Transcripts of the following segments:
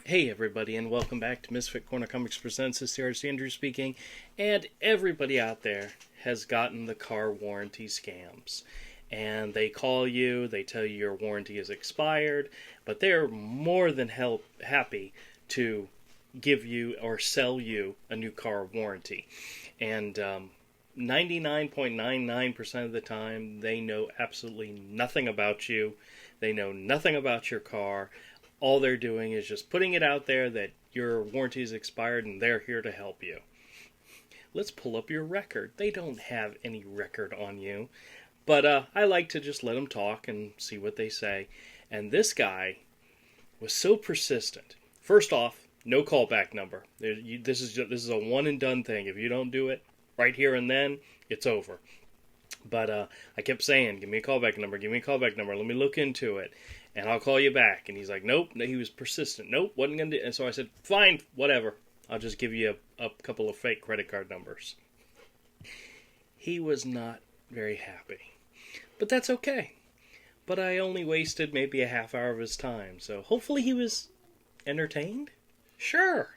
Hey everybody, and welcome back to Misfit Corner Comics Presents. This is CRC Andrew speaking, and everybody out there has gotten the car warranty scams. And they call you, they tell you your warranty is expired, but they're more than happy to give you or sell you a new car warranty. And 99.99% of the time, they know absolutely nothing about you. They know nothing about your car. All they're doing is just putting it out there that your warranty is expired and they're here to help you. Let's pull up your record. They don't have any record on you. But I like to just let them talk and see what they say. And this guy was so persistent. First off, no callback number. This is a one and done thing. If you don't do it right here and then, it's over. But I kept saying, give me a callback number, let me look into it, and I'll call you back. And he's like, nope, he was persistent. Nope, wasn't going to do it. And so I said, fine, whatever. I'll just give you a couple of fake credit card numbers. He was not very happy. But that's okay. But I only wasted maybe a half hour of his time, so hopefully he was entertained? Sure.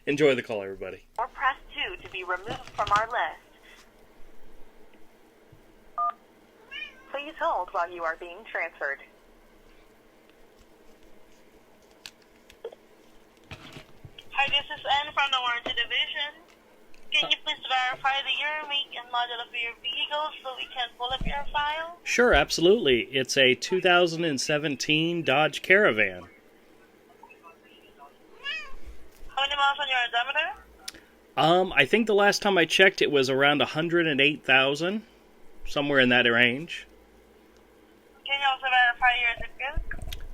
Enjoy the call, everybody. Or press 2 to be removed from our list. Please hold while you are being transferred. Hi, this is Anne from the Warranty Division. Can you please verify the year, make, and model of your vehicle so we can pull up your file? Sure, absolutely. It's a 2017 Dodge Caravan. How many miles on your odometer? I think the last time I checked it was around 108,000, somewhere in that range. Can you also verify your zip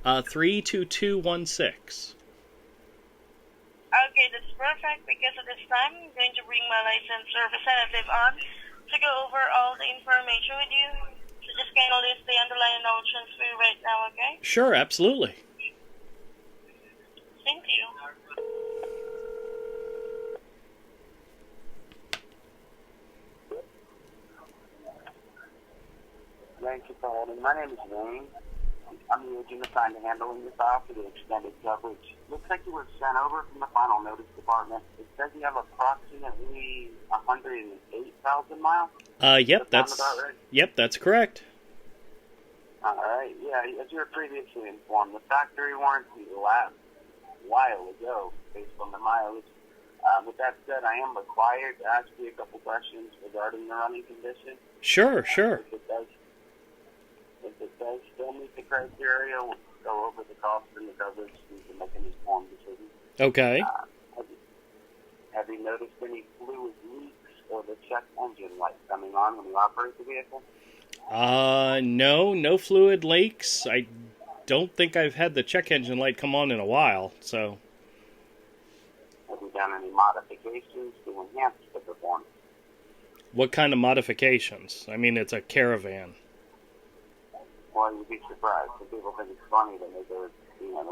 code? 32216. Okay, that's perfect. Because at this time, I'm going to bring my licensed representative on to go over all the information with you. So just kindly stay on the line and I'll transfer you right now, okay? Sure, absolutely. Thank you. Thank you for holding. My name is Wayne. I'm the agent assigned to handling the file for the extended coverage. Looks like you were sent over from the final notice department. It says you have approximately 108,000 miles. Yep, Sound about right? that's correct. All right. Yeah, as you were previously informed, the factory warranty lapsed a while ago based on the mileage. With that said, I am required to ask you a couple questions regarding the running condition. Sure. If it does still meet the criteria, we'll go over the cost and the coverage so you can make an informed decision. Okay. Have you noticed any fluid leaks or the check engine light coming on when you operate the vehicle? No fluid leaks. I don't think I've had the check engine light come on in a while, so. Have you done any modifications to enhance the performance? What kind of modifications? I mean, it's a Caravan. Well, you'd be surprised. Some people think it's funny that they're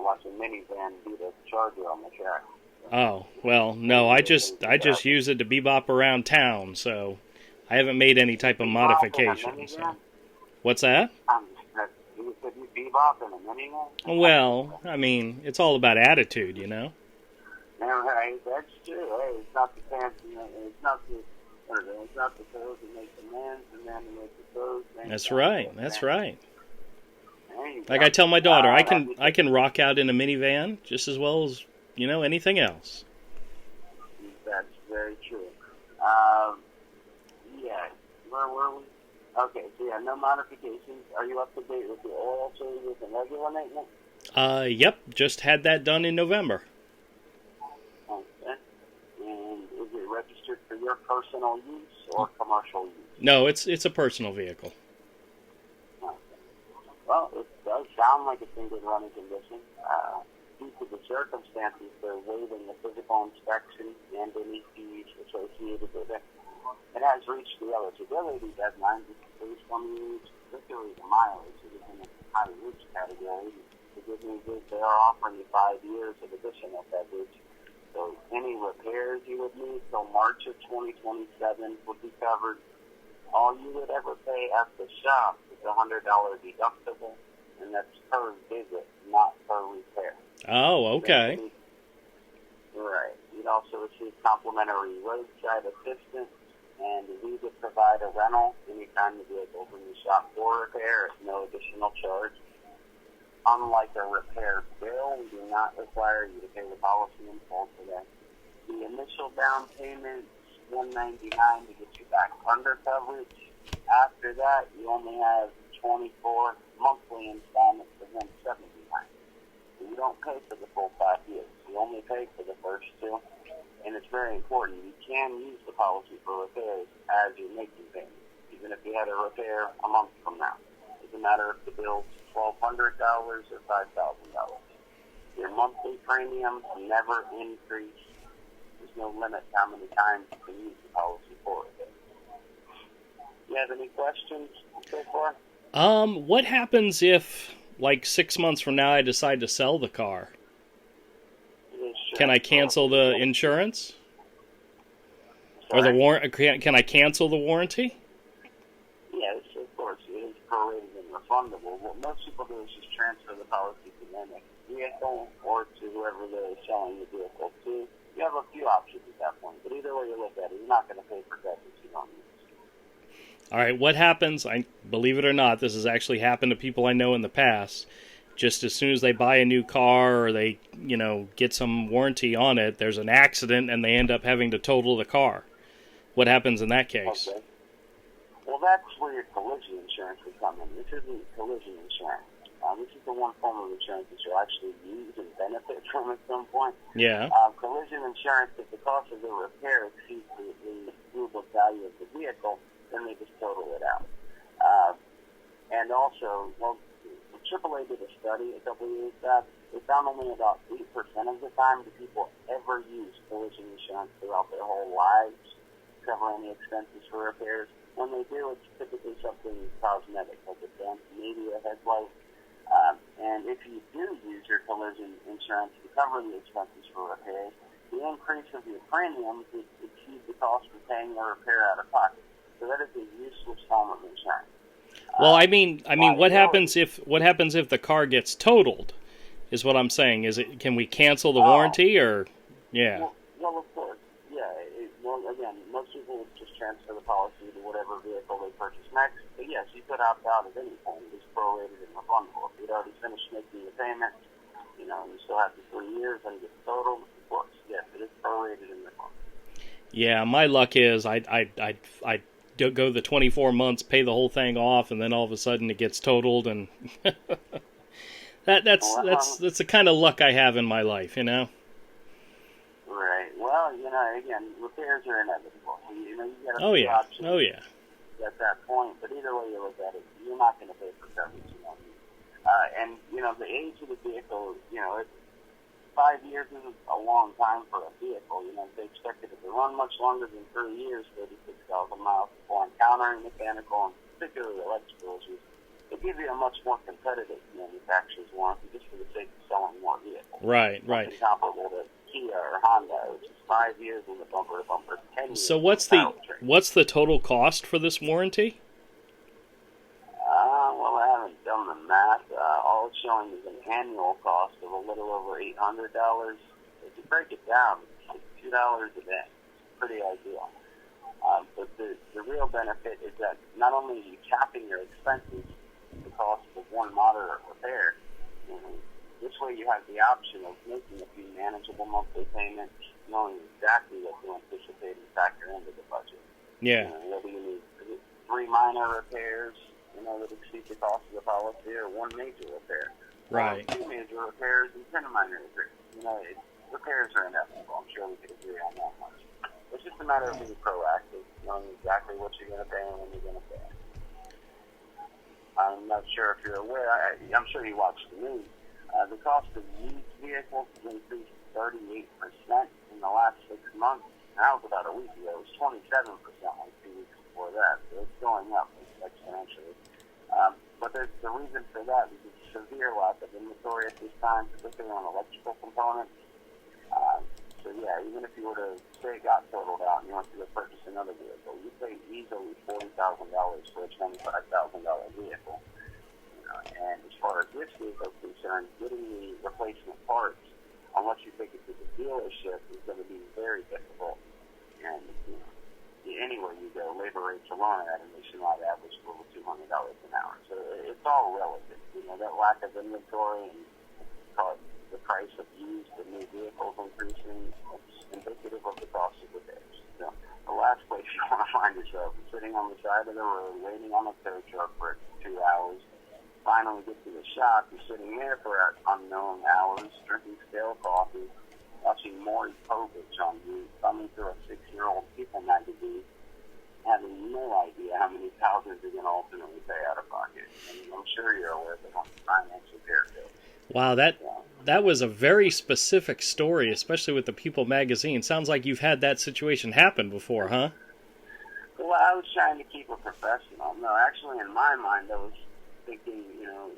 watching minivan beat a Charger on the track. Oh, well, no, I just use it to bebop around town, so I haven't made any type of modifications. So. What's that? You said you bebop in a minivan? Well, I mean, it's all about attitude, you know? Yeah, right, that's true. Hey, it's not the fancy, it's not the clothes that make the man that make the clothes. That's right. Like I tell my daughter, I can rock out in a minivan just as well as, anything else. That's very true. Yeah, where were we? Okay, so yeah, no modifications. Are you up to date with the oil changes and regular maintenance? Yep, just had that done in November. Okay. And is it registered for your personal use or commercial use? No, it's a personal vehicle. Okay. Well, it does sound like it's in good running condition. Due to the circumstances, they're waiving the physical inspection and any fees associated with it. It has reached the eligibility deadline based on the use, particularly the mileage. It is in the high risk category. The good news is they are offering you 5 years of additional coverage. So any repairs you would need till March of 2027 would be covered. All you would ever pay at the shop is a $100 deductible, and that's per visit, not per repair. Oh, okay. Right. You'd also receive complimentary roadside assistance, and we would provide a rental anytime the vehicle's in the shop for repair at no additional charge. Unlike a repair bill, we do not require you to pay the policy in full today. The initial down payment is $199 to get you back under coverage. After that, you only have 24 monthly installments of $179. You don't pay for the full 5 years. You only pay for the first 2. And it's very important. You can use the policy for repairs as you're making payments, even if you had a repair a month from now. It doesn't matter if the bill's $1,200 or $5,000. Your monthly premiums never increase. There's no limit how many times you can use the policy for it. You have any questions so far? What happens if, like, 6 months from now, I decide to sell the car? Can I cancel the insurance? Or the warrant? Can I cancel the warranty? Yes, of course. It is prorated and refundable. What most people do is just transfer the policy to their next vehicle or to whoever they're selling the vehicle to. You have a few options at that point, but either way you look at it, you're not going to pay for that if you don't use. All right, what happens, I believe it or not, this has actually happened to people I know in the past. Just as soon as they buy a new car or they, get some warranty on it, there's an accident and they end up having to total the car. What happens in that case? Okay. Well, that's where your collision insurance would come in. This isn't collision insurance. This is the one form of insurance that you'll actually use and benefit from at some point. Yeah. Collision insurance, if the cost of the repair exceeds the blue book value of the vehicle, then they just total it out. And also, AAA did a study a couple of years back. They found only about 8% of the time do people ever use collision insurance throughout their whole lives, cover any expenses for repairs. When they do, it's typically something cosmetic, like a dent, maybe a headlight. And if you do use your collision insurance to cover the expenses for repairs, the increase of your premiums would exceed the cost of paying the repair out of pocket. So that is a useless form of insurance. Well, I mean, what happens if the car gets totaled? Is what I'm saying. Can we cancel the warranty or? Yeah. Well, of course, yeah. Again, most people would just transfer the policy to whatever vehicle they purchase next. But yes, you could opt out at any point. It's prorated and refundable. If you'd already finished making the payment, and you still have the 3 years and it gets totaled, of course, yes, it is prorated and refundable. Yeah, my luck is I go the 24 months, pay the whole thing off, and then all of a sudden it gets totaled, and that's the kind of luck I have in my life, Right. Well, again, repairs are inevitable. You got a few options. Oh yeah. At that point, but either way you look at it, you're not going to pay for coverage. And the age of the vehicle, 5 years isn't a long time for a vehicle. They expected it to run much longer than 3 years, 36,000 miles before encountering mechanical and particularly electrical issues. They give you a much more competitive manufacturer's warranty just for the sake of selling more vehicles. Right. Something comparable to Kia or Honda, which is 5 years in the bumper to bumper, 10 years. So what's the total cost for this warranty? Well, I haven't done the math. All it's showing is an annual cost of a little over $800. If you break it down, it's $2 a day. Pretty ideal. But the real benefit is that not only are you capping your expenses, the cost of one moderate repair, this way you have the option of making a few manageable monthly payments, knowing exactly what you anticipate and factor into the budget. Yeah. Whether you need 3 minor repairs, that exceed the cost of the policy, or 1 major repair. Right. 2 major repairs and 10 minor repairs. Repairs are inevitable. I'm sure we could agree on that much. It's just a matter of being proactive, knowing exactly what you're going to pay and when you're going to pay. I'm not sure if you're aware. I'm sure you watch the news. The cost of used vehicles has increased 38% in the last 6 months. That was about a week ago. It was 27% like 2 weeks before that. So it's going up exponentially. But there's the reason for that is a severe lack of inventory at this time, particularly on electrical components. So yeah, even if you were to say it got totaled out and you went to go purchase another vehicle, you pay easily $40,000 for a $25,000 vehicle. And as far as this vehicle is concerned, getting the replacement parts, unless you take it to the dealership, is going to be very difficult. And anywhere you go, labor rates alone at a nationwide average of over $200 an hour. So it's all relative. That lack of inventory and the price of used and new vehicles increasing, it's indicative of the cost of repairs. So the last place you want to find yourself is sitting on the side of the road, waiting on a tow truck for 2 hours. Finally get to the shop, you're sitting there for unknown hours, drinking stale coffee, watching Maury Povich on you, thumbing through a 6-year-old People magazine, having no idea how many thousands you're going to ultimately pay out of pocket. And I'm sure you're aware of the financial care bill. Wow, that was a very specific story, especially with the People magazine. Sounds like you've had that situation happen before, huh? Well, I was trying to keep it professional. No, actually, in my mind, I was thinking,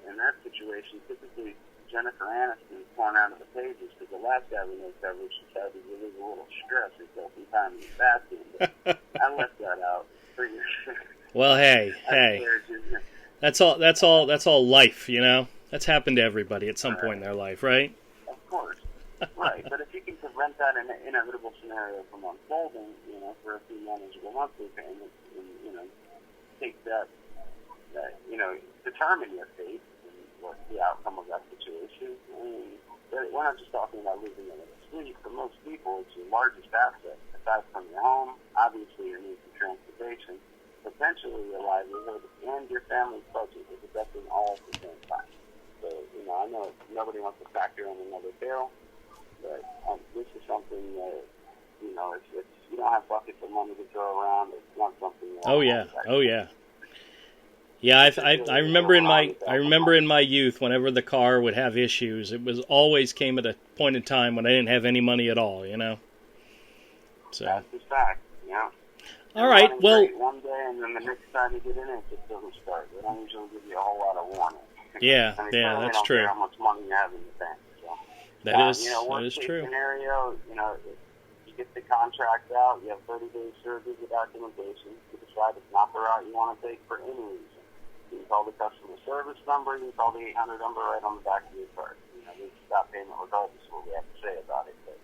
in that situation, typically Jennifer Aniston is torn out of the pages because the last guy we know coverage decided to relieve a little stress and felt some time in the bathroom. But I left that out. Well, hey, that's all life, That's happened to everybody at some point in their life, right? Of course, right. But if you can prevent that inevitable scenario from unfolding, for a few manageable monthly payments, and take that, determine your fate and what the outcome of that situation. We're not just talking about losing it in the sleep. For most people, it's your largest asset, aside from your home, obviously your needs of transportation, potentially your livelihood, and your family's budget is affecting all at the same time. So, I know nobody wants to factor in another bill, but this is something that, it's you don't have buckets of money to throw around. It's not something. Oh yeah. Yeah, I remember in my youth, whenever the car would have issues, it was always came at a point in time when I didn't have any money at all, So. That's the fact, yeah. All right, well. One day, and then the next time you get in it just doesn't start. They don't usually give you a whole lot of warning. Yeah, that's true. Care how much money you have in the bank. So. That is true. Scenario, you get the contract out, you have 30 days to review the documentation. You decide it's not the route you want to take for any reason. You can call the customer service number, you can call the 800 number right on the back of your card. They stop payment regardless of what we have to say about it. But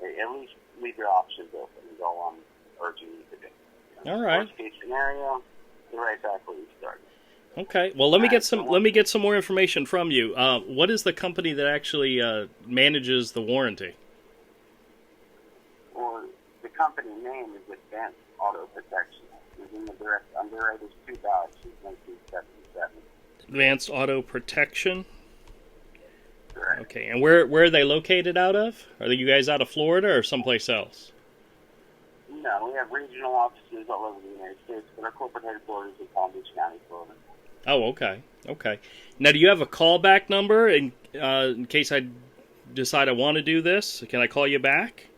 at least leave your options open and go on urging you to do. All right. Worst case scenario, you're right back where you started. Okay. Well, let me get some more information from you. What is the company that actually manages the warranty? Well, the company name is Advanced Auto Protection. It's in the direct underwriters 2000 since 1977. Advanced Auto Protection. Correct. Okay. And where are they located out of? Are you guys out of Florida or someplace else? No, we have regional offices all over the United States, but our corporate headquarters is in Palm Beach County, Florida. Oh, okay. Now, do you have a callback number in case I decide I want to do this? Can I call you back?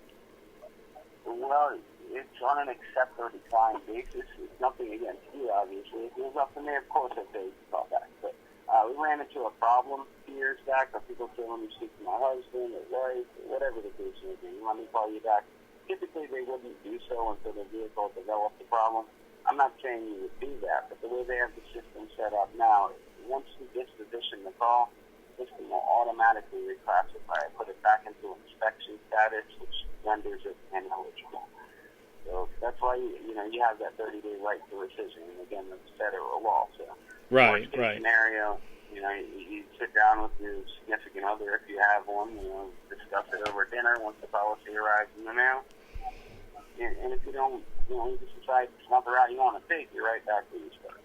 Well, it's on an accept or decline basis. It's nothing against you, obviously. If it was up to me, of course I'd say you can call back. But we ran into a problem a few years back where people say, let me speak to my husband or wife or whatever the case may be. Let me call you back. Typically, they wouldn't do so until the vehicle developed the problem. I'm not saying you would do that, but the way they have the system set up now, once you disposition the call, the system will automatically reclassify it, put it back into inspection status, which renders it ineligible. So that's why you have that 30-day right to rescission, and again, that's federal law. So right. Scenario, you sit down with your significant other if you have one, discuss it over dinner once the policy arrives in the mail. And if you don't, you just decide it's not the route you want to take, you're right back where you started.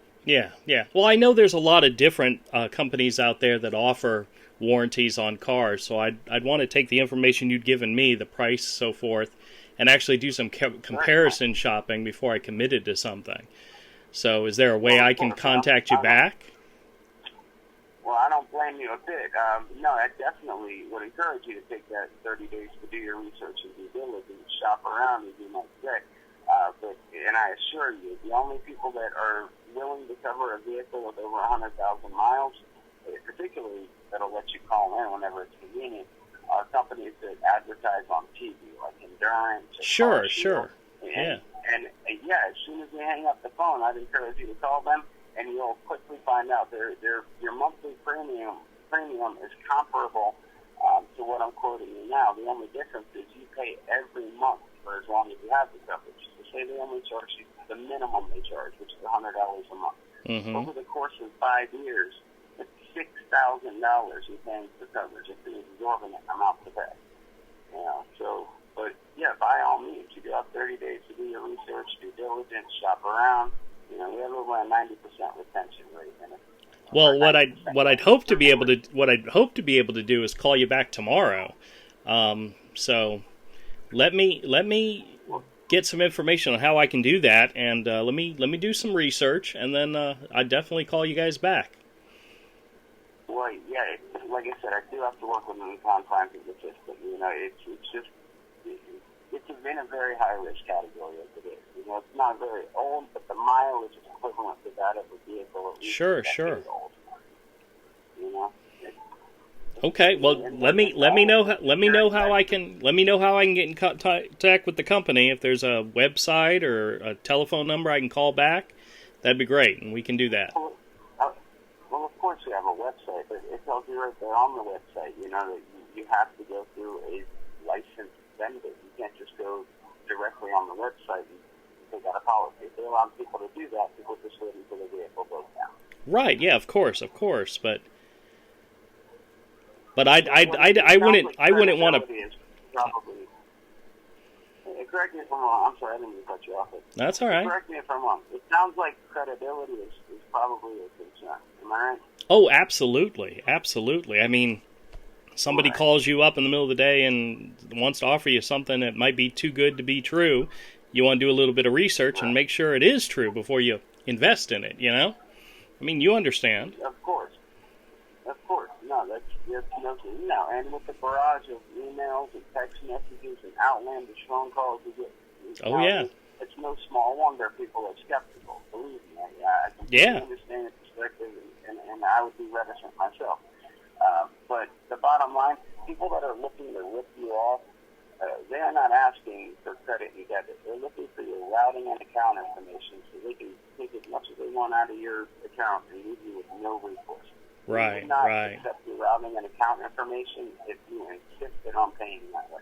Yeah. Well, I know there's a lot of different companies out there that offer warranties on cars, so I'd want to take the information you'd given me, the price, so forth, and actually do some comparison shopping before I committed to something. So is there a way I can contact you back? Well, I don't blame you a bit. No, I definitely would encourage you to take that 30 days to do your research and due diligence, shop around, as you might say. And I assure you, the only people that are willing to cover a vehicle with over 100,000 miles, particularly that'll let you call in whenever it's convenient, are companies that advertise on TV, like Endurance. Sure. And as soon as we hang up the phone, I'd encourage you to call them and you'll quickly find out your monthly premium is comparable to what I'm quoting you now. The only difference is you pay every month for as long as you have the coverage. So say they only charge you the minimum they charge, which is $100 a month. Mm-hmm. Over the course of 5 years, it's $6,000 you're paying for coverage. It's an exorbitant amount to pay. You know, so, but yeah, by all means, you do have 30 days to do your research, due diligence, shop around. You know, we have over a 90% retention rate in it. Well, what I'd hope to be able to do is call you back tomorrow. So let me get some information on how I can do that, and let me do some research, and then I definitely call you guys back. Well, yeah, like I said, I do have to work within the confines of the system. You know, it's in a very high risk category as it is. You know, it's not very old, but the mileage is equivalent to that of a vehicle at least Sure. old. You know. Okay, well, let me know how I can get in contact with the company. If there's a website or a telephone number I can call back, that'd be great, and we can do that. Well, of course we have a website, but it tells you right there on the website, you know, that you have to go through a licensed vendor. You can't just go directly on the website and take out a policy. If they allow people to do that, people just wait until the vehicle goes down. Right? Yeah, of course, but I wouldn't want to. Probably. Correct me if I'm wrong. I'm sorry, I didn't mean to cut you off. That's all right. Correct me if I'm wrong. It sounds like credibility is probably a concern. Am I right? Oh, absolutely. I mean, somebody Right. calls you up in the middle of the day and wants to offer you something that might be too good to be true. You want to do a little bit of research and make sure it is true before you invest in it, you know? I mean, you understand. Of course. No, that's no. And with the barrage of emails and text messages and outlandish phone calls we get, Oh, yeah. It's no small wonder people are skeptical. Believe me, I completely understand your perspective, and I would be reticent myself. But the bottom line, people that are looking to rip you off, they are not asking for credit and debit. They're looking for your routing and account information so they can take as much as they want out of your account and leave you with no recourse. Right, They will not right. accept your routing and account information if you insisted on paying that way.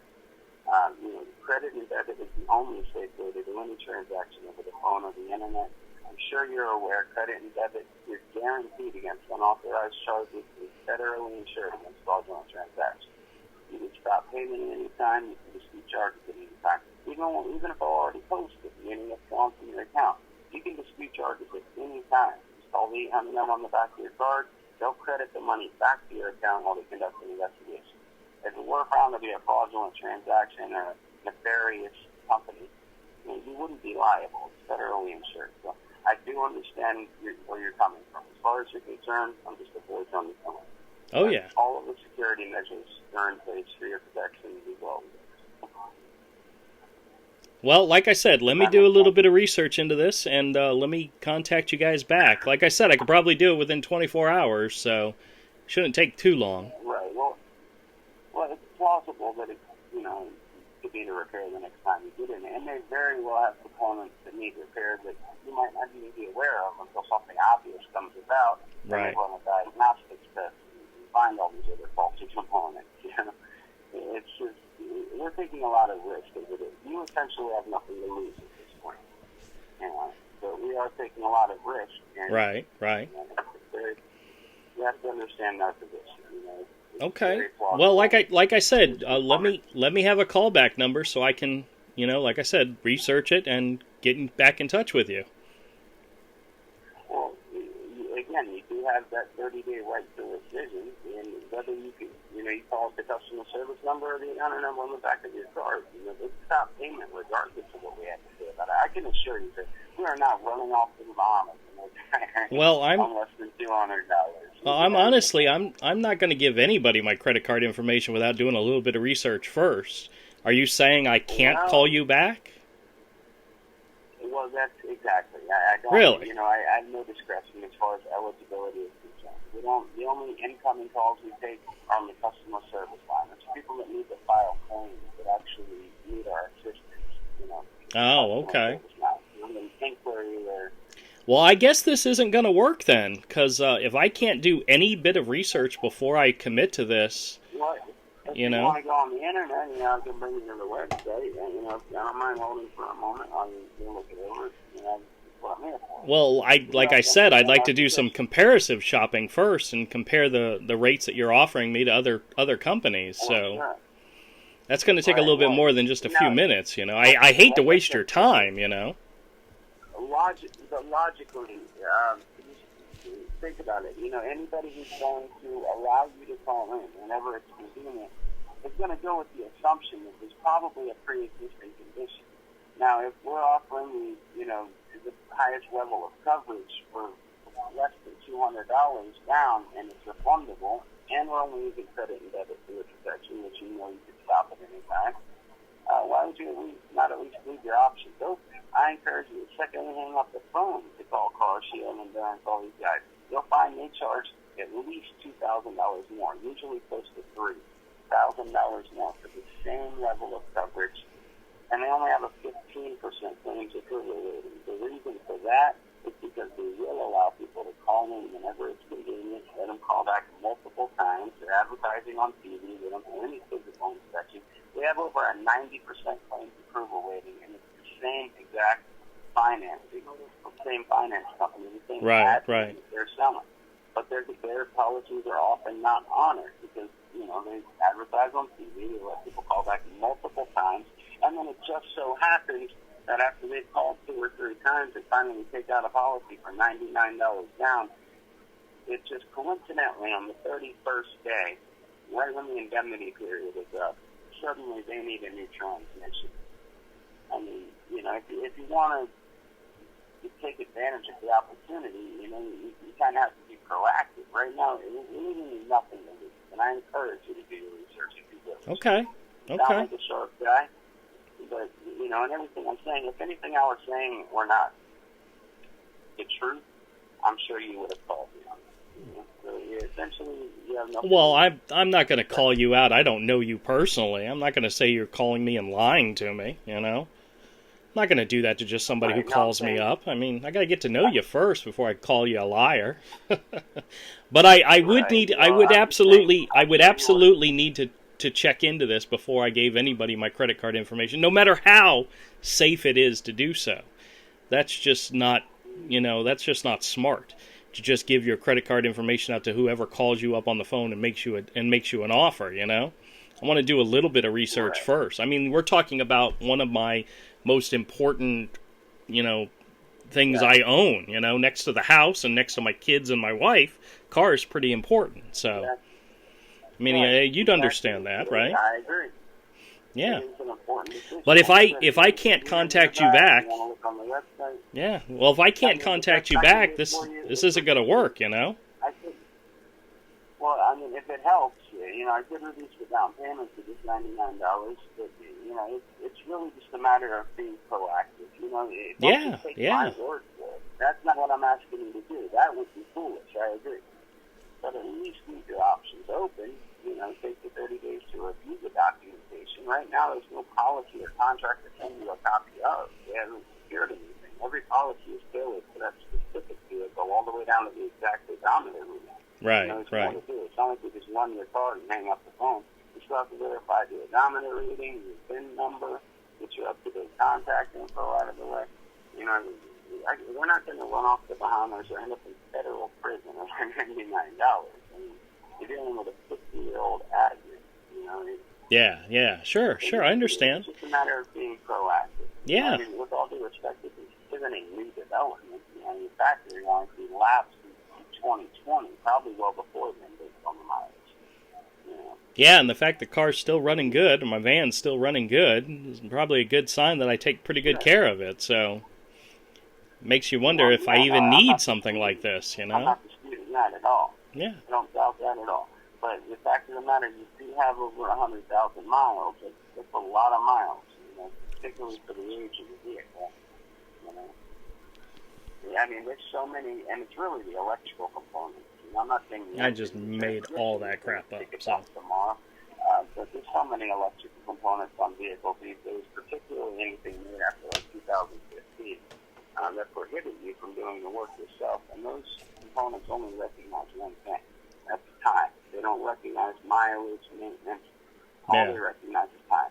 You know, credit and debit is the only safe way to do any transaction over the phone or the internet. I'm sure you're aware credit and debit is guaranteed against unauthorized charges and federally insured against fraudulent transactions. You can stop payment at any time. You can dispute charges at any time. Even if I already posted, meaning it's gone from your account, you can dispute charges at any time. Just call the 800 number on the back of your card. They'll credit the money back to your account while they conduct an investigation. If it were found to be a fraudulent transaction or a nefarious company, you wouldn't be liable. It's federally insured. So I do understand where you're coming from. As far as you're concerned, I'm just a voice on the phone. Oh, yeah. All of the security measures are in place for your protection as well. Well, like I said, let me do a little bit of research into this, and let me contact you guys back. Like I said, I could probably do it within 24 hours, so it shouldn't take too long. Right. Well, it's plausible that it, could be to repair the next time you get in. And they very well have components that need repair that you might not even be aware of until something obvious comes about. Right. And they run a diagnostics test and find all these other faulty components. It's just, we're taking a lot of risk as it is. You essentially have nothing to lose at this point. So we are taking a lot of risk. And, Right. You have to understand our position. It's Okay. very plausible. Well, like I said, let me have a callback number so I can, like I said, research it and get back in touch with you. Well, again, you do have that 30-day right to rescission, and whether you can, you call it the customer service number or the honor number on the back of your card, they stop payment regardless of what we have to do about it. I can assure you that we are not running off to the Bahamas Well, on less than $200. I'm not going to give anybody my credit card information without doing a little bit of research first. Are you saying I can't call you back? Well, that's exactly. I don't. Really? I have no discretion as far as eligibility is concerned. The only incoming calls we take are on the customer service line. It's people that need to file claims that actually need our assistance. Oh, okay. An inquiry or Well, I guess this isn't going to work then, because if I can't do any bit of research before I commit to this, Well, if you you know. want to go on the internet, I can bring you to the website. And, if you don't mind holding for a moment, I'll look it over. That's what I'm here for. Well, like I said, I'd like to do some comparative shopping first and compare the rates that you're offering me to other companies. So Sure. that's going to take a little bit more than just a few minutes. I hate to waste your time. Logically, think about it. Anybody who's going to allow you to call in whenever it's convenient is going to go with the assumption that there's probably a pre-existing condition. Now, if we're offering the highest level of coverage for less than $200 down and it's refundable, and we're only using credit and debit for your protection, which you can stop at any time, why would you not at least leave your options open? I encourage you the second you hang up the phone to call CarShield and call these guys. You'll find they charge at least $2,000 more, usually close to $3,000 more for the same level of coverage, and they only have a 15% claims approval rating. The reason for that is because they will allow people to call in whenever it's convenient, let them call back multiple times. They're advertising on TV. They don't do any physical inspection. We have over a 90% claims approval rating, and it's the same exact financing, the same finance company, the same ad that they're selling. But their policies are often not honored because, they advertise on TV, they let people call back multiple times, and then it just so happens that after they've called 2 or 3 times, they finally take out a policy for $99 down. It just coincidentally on the 31st day, right when the indemnity period is up, suddenly they need a new transmission. I mean, if you want to take advantage of the opportunity, you kind of have to be proactive. Right now, it really is nothing to lose, and I encourage you to do your research if you will. Okay. Sound like a sharp guy, but, and everything I'm saying, if anything I was saying were not the truth, I'm sure you would have called me on it. So essentially, you have nothing. Well, I'm not going to call you out. I don't know you personally. I'm not going to say you're calling me and lying to me, I'm not going to do that to just somebody who calls me up. I mean, I got to get to know you first before I call you a liar. But I would absolutely need to check into this before I gave anybody my credit card information, no matter how safe it is to do so. That's just not, that's just not smart to just give your credit card information out to whoever calls you up on the phone and makes you an offer, I want to do a little bit of research first. I mean, we're talking about one of my most important, things I own, next to the house and next to my kids and my wife. Car is pretty important. So, I mean, you'd understand that, right? I agree. Yeah. But if I can't contact you back, well, if I can't contact you back, this isn't going to work, Well, I mean, if it helps, I could reduce the down payment to just $99, but, it's really just a matter of being proactive. Don't just take my word for it. That's not what I'm asking you to do. That would be foolish, I agree. But at least keep your options open. Take the 30 days to review the documentation. Right now, there's no policy or contract to send you a copy of. They haven't secured anything. Every policy is tailored for that specific vehicle, all the way down to the exact odometer reading. Right. It's not like you just run your car and hang up the phone. You still have to verify the odometer reading, your VIN number, get your up-to-date contact info out of the way. We're not going to run off the Bahamas or end up in federal prison for $99. I mean, you're dealing with a 50-year-old addict. Yeah, sure, I understand. It's just a matter of being proactive. Yeah. I mean, with all due respect, this isn't a new development. The manufacturer wanted to be lapsed in 2020, probably well before then, based on the mileage. Yeah, and the fact the car's still running good, or my van's still running good, is probably a good sign that I take pretty good care of it. So, makes you wonder if I even need something like this, I'm not disputing that at all. Yeah. I don't doubt that at all. But the fact of the matter, you do have over 100,000 miles. It's a lot of miles, particularly for the age of the vehicle. I mean, there's so many, and it's really the electrical components. I'm not saying I just made all that crap up. So. Tomorrow, but there's so many electrical components on vehicles these days, particularly anything made after 2015. that prohibit you from doing the work yourself. And those components only recognize one thing. That's time. They don't recognize mileage, maintenance. All they recognize is time.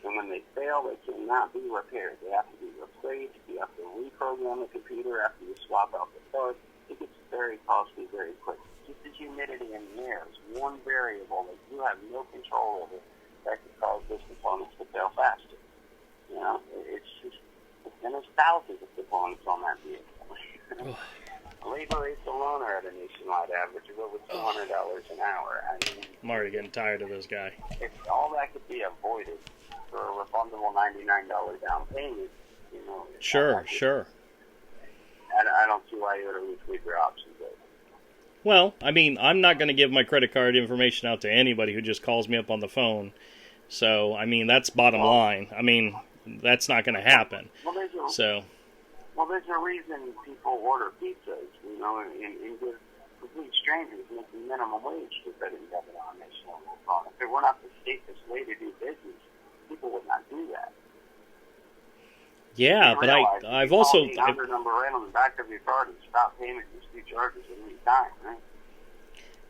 And when they fail, they cannot be repaired. They have to be replaced. You have to reprogram the computer after you swap out the parts. It gets very costly very quick. Just the humidity in the air is one variable that you have no control over that could cause those components to fail faster. You know, it's just, and there's thousands of components on that vehicle. Labor rates alone are at a nationwide average of over $200 an hour. I mean, I'm already getting tired of this guy. if all that could be avoided for a refundable $99 down payment, you know. Sure. I don't see why you would at least leave your options open. Well, I mean, I'm not going to give my credit card information out to anybody who just calls me up on the phone. So, I mean, that's bottom line. I mean, that's not going to happen. Well, there's a reason people order pizzas, you know, and give complete strangers making minimum wage to credit and debit on national phone. If it were not the safest way to do business, people would not do that. Yeah, but I've also... You call the under number right on the back of your card and stop payment and dispute charges at any time, right?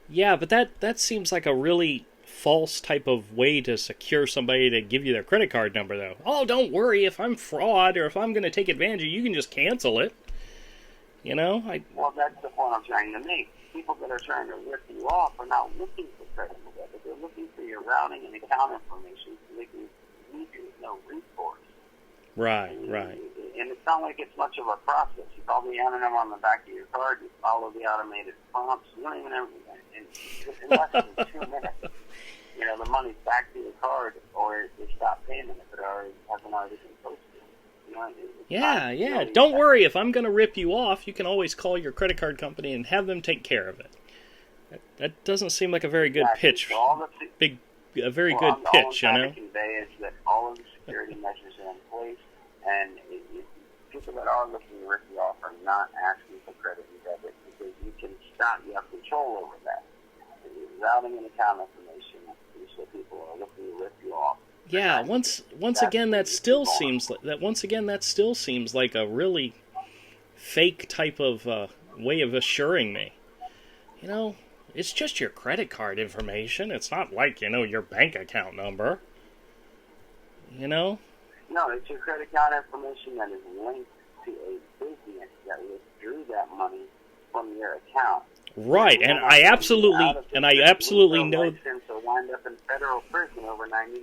Yeah, but that seems like a really false type of way to secure somebody to give you their credit card number, though. Oh, don't worry, if I'm fraud or if I'm going to take advantage of you, you can just cancel it. You know? Well, that's the point I'm trying to make. People that are trying to rip you off are not looking for credit and debit. They're looking for your routing and account information so they can leave you with no recourse. Right. And it's not like it's much of a process. You call the anonym on the back of your card, you follow the automated prompts, you don't even have, in less than 2 minutes, you know, the money's back to your card, or they stop payment if it hasn't already been posted. You know, Yeah. Really Don't worry, if I'm going to rip you off, you can always call your credit card company and have them take care of it. That doesn't seem like a very good pitch. So A very good pitch, you know? All I'm trying to convey is that all of the security measures are in place, and people that are looking to rip you off are not asking for credit and debit because you can stop. You have control over that. Routing and account information, so people are looking to rip you off. Yeah, once again that still seems like a really fake type of way of assuring me. You know, it's just your credit card information. It's not like, you know, your bank account number. You know? No, it's your credit card information that is linked to a business that withdrew that money from your account. Right, and I absolutely know. So wind up in federal prison over $99.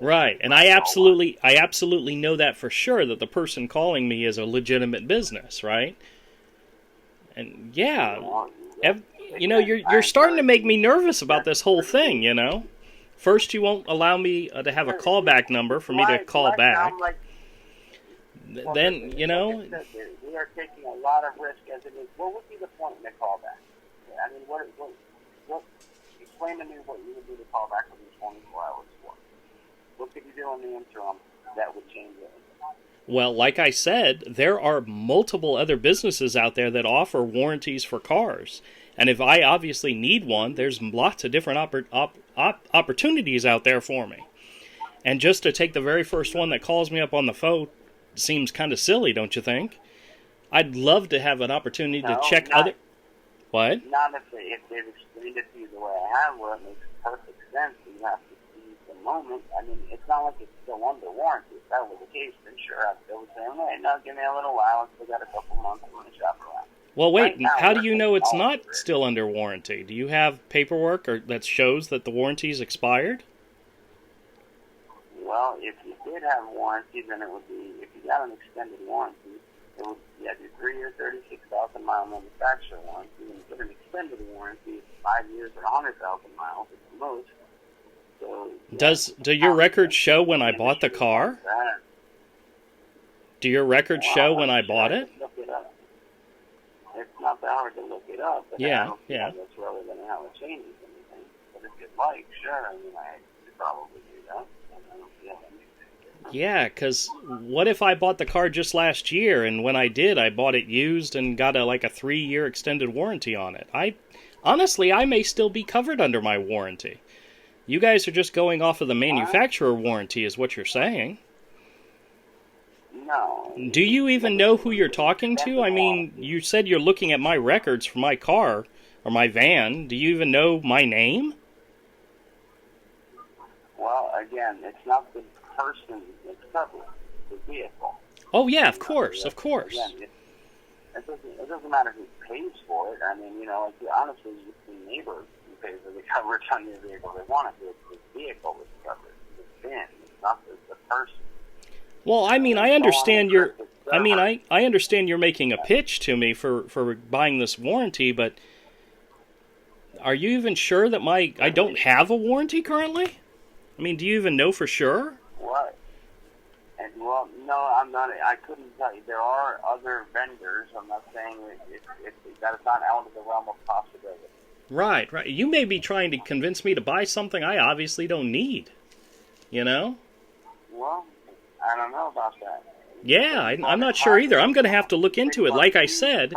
Right, and I absolutely know that for sure, that the person calling me is a legitimate business, right? And yeah, you know, you're starting to make me nervous about this whole thing. You know, first you won't allow me to have a callback number for me to call back. Then, you know, we are taking a lot of risk as it is. What would be the point in a callback? I mean, what explain to me what you would do to call back within 24 hours for? What could you do in the interim that would change it? Well, like I said, there are multiple other businesses out there that offer warranties for cars. And if I obviously need one, there's lots of different opportunities out there for me. And just to take the very first one that calls me up on the phone seems kind of silly, don't you think? I'd love to have an opportunity to check other... What? Not if they've explained it to you the way I have, where it makes perfect sense. You have to seize the moment. I mean, it's not like it's still under warranty. If that was the case, then sure, I'd still say, hey, no, give me a little while. I've still got a couple months. I'm going to shop around. Well, wait, right now, how do you know it's not still under warranty? Do you have paperwork that shows that the warranty's expired? Well, if you did have warranty, then it would be, if you got an extended warranty, it would be at your 3 year, 36,000 mile manufacturer warranty. And you get an extended warranty, 5 years or 100,000 miles at the most. So, do your records show when I bought the car? Do your records show when I bought it? Look it up. It's not that hard to look it up. But yeah. I don't see how that's relevant and how it changes anything. But if you'd like, sure, I mean, I could probably do that. I don't see how that makes sense. Yeah, because what if I bought the car just last year, and when I did, I bought it used and got a 3-year extended warranty on it? Honestly, I may still be covered under my warranty. You guys are just going off of the manufacturer warranty, is what you're saying. No. Do you even know who you're talking to? I mean, you said you're looking at my records for my car or my van. Do you even know my name? Well, again, it's not the person that's covered, the vehicle. Oh, yeah, of course, of course. Again, it doesn't matter who pays for it. I mean, like, honestly, the neighbor who pays for the coverage on your vehicle, they want it. It's the vehicle that's covered. It's VIN. It's not the person. Well, I mean, I understand you're. I understand you're making a pitch to me for buying this warranty, but are you even sure that I don't have a warranty currently? I mean, do you even know for sure? What? And, well, no, I'm not. I couldn't tell you. There are other vendors. I'm not saying that it's not out of the realm of possibility. Right. You may be trying to convince me to buy something I obviously don't need. You know? Well, I don't know about that. Yeah, I'm not sure either. I'm going to have to look into it. Like I said,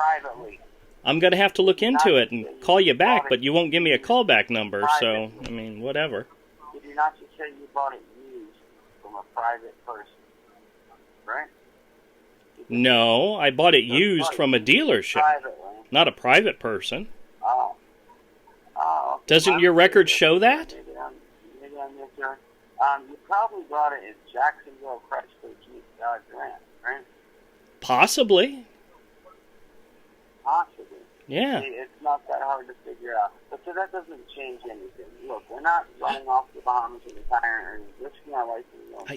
I'm going to have to look into it and call you back, but you won't give me a callback number, so, I mean, whatever. Did you not just say you bought it used from a private person? Right? No, I bought it used from a dealership, not a private person. Oh. Okay. Doesn't your record show that? Maybe I misheard. You probably bought it in Jacksonville, Chrysler, Jeep, Dodge Ram, right? Possibly. Possibly. Yeah. See, it's not that hard to figure out. But so that doesn't change anything. Look, we're not running off the Bahamas and retiring and risking our life.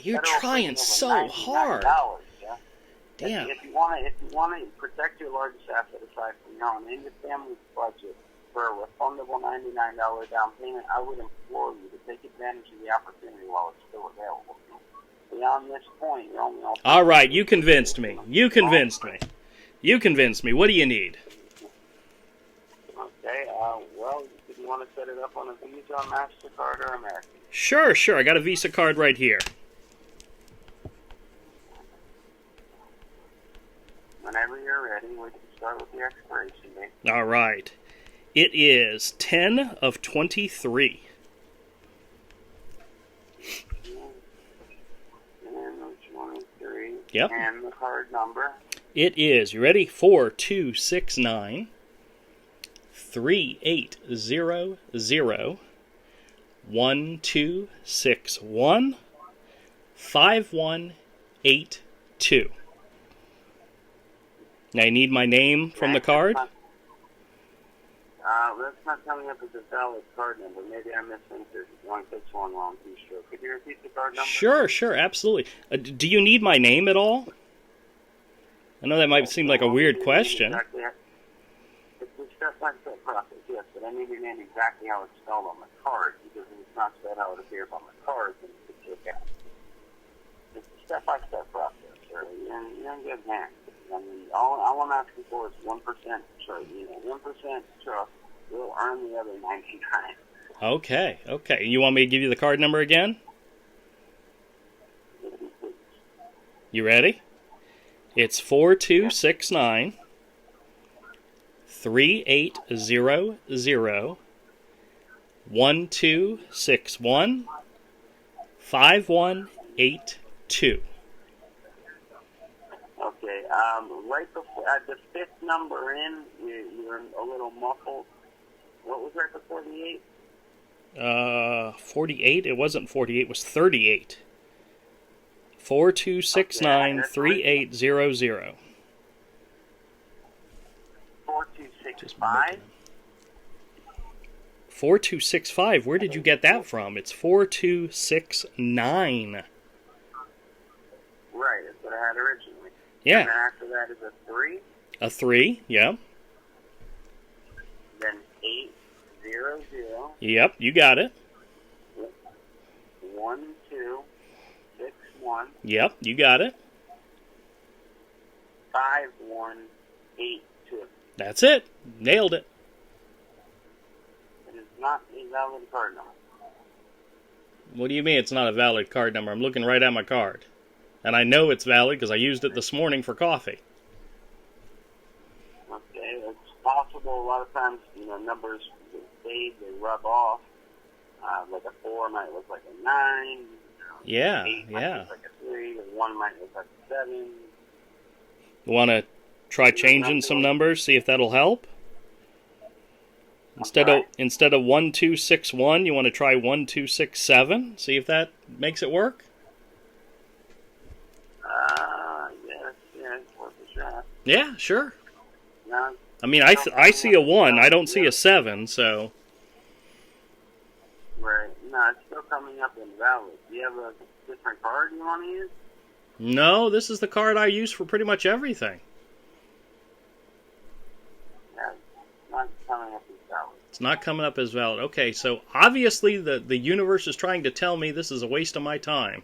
You're trying so hard. Yeah? Damn. If you want to protect your largest asset aside from your own and your family's budget for a refundable $99 down payment, I would implore you to take advantage of the opportunity while it's still available. Beyond this point, you're only... All right, you convinced me. You convinced me. What do you need? Okay, well, do you want to set it up on a Visa, MasterCard, or American? Sure. I got a Visa card right here. Whenever you're ready, we can start with the expiration date. All right. It is 10 of 23. And 23. Yep. And the card number. It is, you ready? 4269 3800 1261 5182. Now you need my name from the card? That's not coming up as a valid card number. Maybe I misentered one wrong keystroke. Could you repeat the card number? Sure, absolutely. Do you need my name at all? I know that might seem like a weird question. Exactly. It's a step-by-step process, yes, but I need your name exactly how it's spelled on the card, because if it's not spelled how it appears on the card, then it's a kick out. It's a step-by-step process, sir. You're in good hands. I mean, all I'm asking for is 1% trust. 1% trust will earn the other 99. Okay. You want me to give you the card number again? You ready? It's 4269 3800 1261 5182. Okay, right before, the fifth number in, you're a little muffled. What was right before the 8? 48? It wasn't 48, it was 38. 4269 3800. 4265? 4265, where did you get that from? It's 4269. Right, that's what I had originally. Yeah. And then after that is a 3. A 3, yeah. Then 800. Yep, you got it. 1261. Yep, you got it. 5182. That's it. Nailed it. It is not a valid card number. What do you mean it's not a valid card number? I'm looking right at my card. And I know it's valid because I used it this morning for coffee. Okay, it's possible a lot of times, numbers fade, they rub off. Like a 4 might look like a 9. Yeah, 8 might yeah. look like a 3, and 1 might look like a 7. You want to try changing some numbers, see if that'll help? Instead of 1261, you want to try 1267, see if that makes it work? Yeah, it's worth a shot. Yeah, sure. No, I mean, I see a 1, I don't see a 7, so... right. No, it's still coming up invalid. Do you have a different card you want to use? No, this is the card I use for pretty much everything. Yeah, it's not coming up invalid. It's not coming up as valid. Okay, so obviously the universe is trying to tell me this is a waste of my time.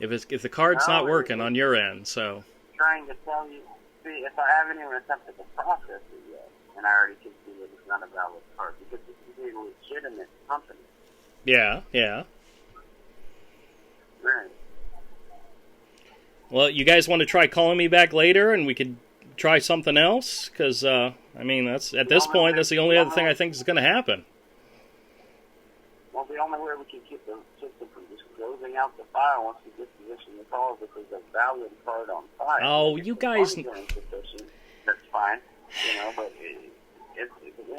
If the card's not working on your end, so... Trying to tell you, see, if I haven't even attempted to process it yet, and I already can see that it's not a valid card, because this is a legitimate company. Yeah, yeah. Right. Well, you guys want to try calling me back later, and we could try something else? Because, I mean, that's at this point, that's the only other thing I think is going to happen. Well, the only way we can keep the system from just closing out the file once we disposition the calls if there's a valid card on file. Oh, If you the guys... funds are insufficient, that's fine, but it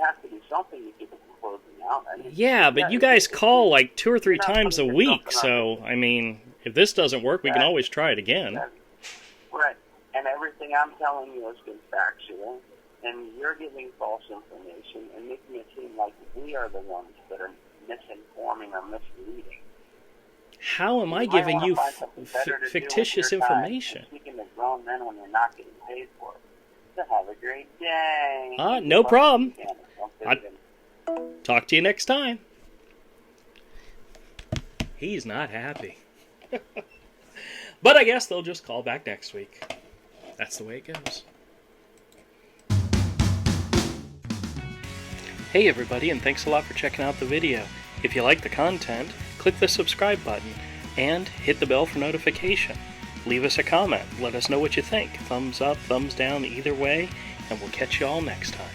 has to be something to keep it from closing out. I mean, Yeah, but you guys call like 2 or 3 times a week, so, I mean, if this doesn't work, we can always try it again. Right. And everything I'm telling you has been factual, and you're giving false information and making it seem like we are the ones that are misinforming or misleading. How am I giving you fictitious information? Speaking to grown men when you're not getting paid for it. So have a great day. No problem. I'll talk to you next time. He's not happy. But I guess they'll just call back next week. That's the way it goes. Hey everybody, and thanks a lot for checking out the video. If you like the content, click the subscribe button and hit the bell for notification. Leave us a comment. Let us know what you think. Thumbs up, thumbs down, either way, and we'll catch you all next time.